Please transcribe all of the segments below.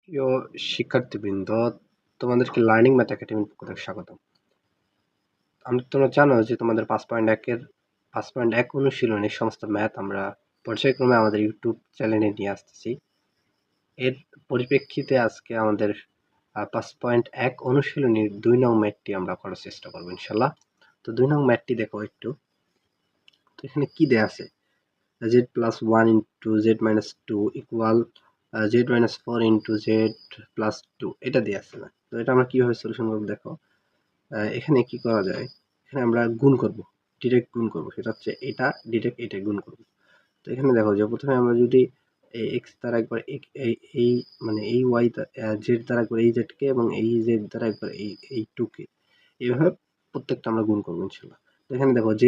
প্রিয় শিক্ষার্থীবৃন্দ, তোমাদেরকে লার্নিং ম্যাথ একাডেমির পক্ষ থেকে স্বাগতম। তোমরা জানো যে তোমাদের 5.1 অনুশীলনের সমস্ত ম্যাথ আমরা পর্যায়ক্রমে আমাদের ইউটিউব চ্যানেলে নিয়ে আসতেছি। এর পরিপ্রেক্ষিতে আজকে আমাদের 5.1 অনুশীলনীর 2 নং ম্যাথটি আমরা করার চেষ্টা করবো ইনশাল্লাহ। তো 2 নং ম্যাথটি দেখো একটু। তো এখানে কি দেয়া আছে? z plus 1 into z minus 2 equal z minus 4 into z plus 2 এটা দিয়ে আছে না। তো এটা আমরা কিভাবে সলিউশন করব দেখো। এখানে কি করা যায়, এখানে আমরা গুণ করব, ডিরেক্ট গুণ করব। সেটা হচ্ছে এটা ডিরেক্ট এটা গুণ করব। তো এখানে দেখো যে প্রথমে আমরা যদি এই x দ্বারা একবার এই মানে এই y z দ্বারা একবার এই z কে এবং এই z দ্বারা একবার এই 2 কে এইভাবে প্রত্যেকটা আমরা গুণ করব ইনশাআল্লাহ। তো এখানে দেখো z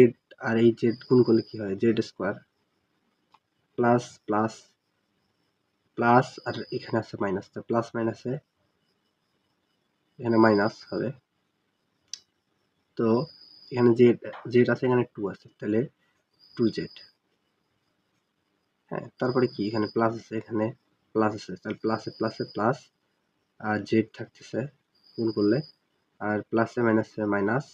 আর এই z গুণ করলে কি হয়, z square plus plus plus আর এখানে আছে মাইনাস, তো প্লাস মাইনাসে এখানে মাইনাস হবে। তো এখানে জেড আছে, এখানে 2 আছে, তাহলে 2z। হ্যাঁ, তারপরে কি এখানে প্লাস আছে, এখানে প্লাস আছে, তাহলে প্লাসে প্লাসে প্লাস আর জেড থাকতেছে গুণ করলে, আর প্লাসে মাইনাসে মাইনাস,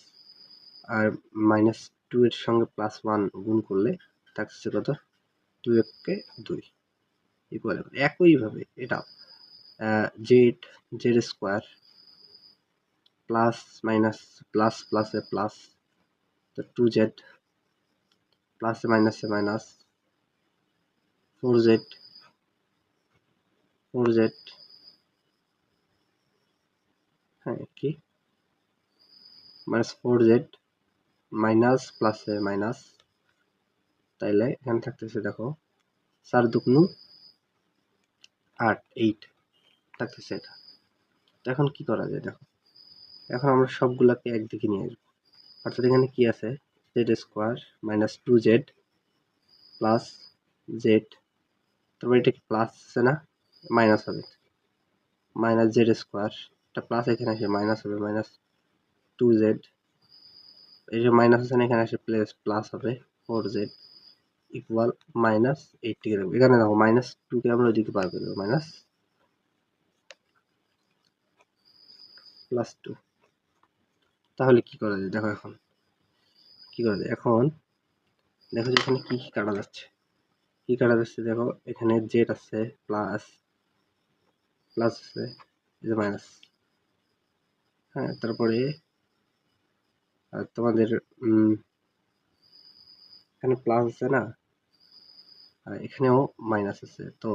আর মাইনাস 2 এর সঙ্গে প্লাস 1 গুণ করলে থাকতেছে কত, 2 কে 2 ইকুয়াল। একইভাবে এটা Z square plus minus plus প্লাসে প্লাস, তো 2z প্লাসে মাইনাসে মাইনাস 4z হ্যাঁ কি মাইনাস 4z মাইনাস প্লাসে মাইনাস, তাইলে এখানে থাকতেছে দেখো 4 দুগুণ 8 8 থাকতেছে এটা। তো এখন কি করা যায় দেখো, এখন আমরা সবগুলাকে একদিকে নিয়ে আসবো। অর্থাৎ এখানে কি আছে, Z square minus 2z plus Z, তারপর এটা কি প্লাস আছে না, মাইনাস হবে, মাইনাস জেড স্কোয়ার, এটা প্লাস এখানে আসে মাইনাস হবে, মাইনাস 2z, এই যে মাইনাস আছে না এখানে আসে প্লাস হবে 4z ইকুয়াল মাইনাস 8 কে রাখবো। এখানে দেখো মাইনাস 2 কে আমরা ওইদিকে বার করে দেবো, মাইনাস প্লাস 2। তাহলে কি করা যায় দেখো, এখন কি করা যায়, এখন দেখো যে এখানে কি কি কাটা যাচ্ছে, কি কাটা যাচ্ছে দেখো, এখানে জেড আছে প্লাস প্লাস আছে, এই যে মাইনাস। হ্যাঁ, তারপরে তোমাদের এখানে প্লাস আছে না, আর এখানেও মাইনাস আছে, তো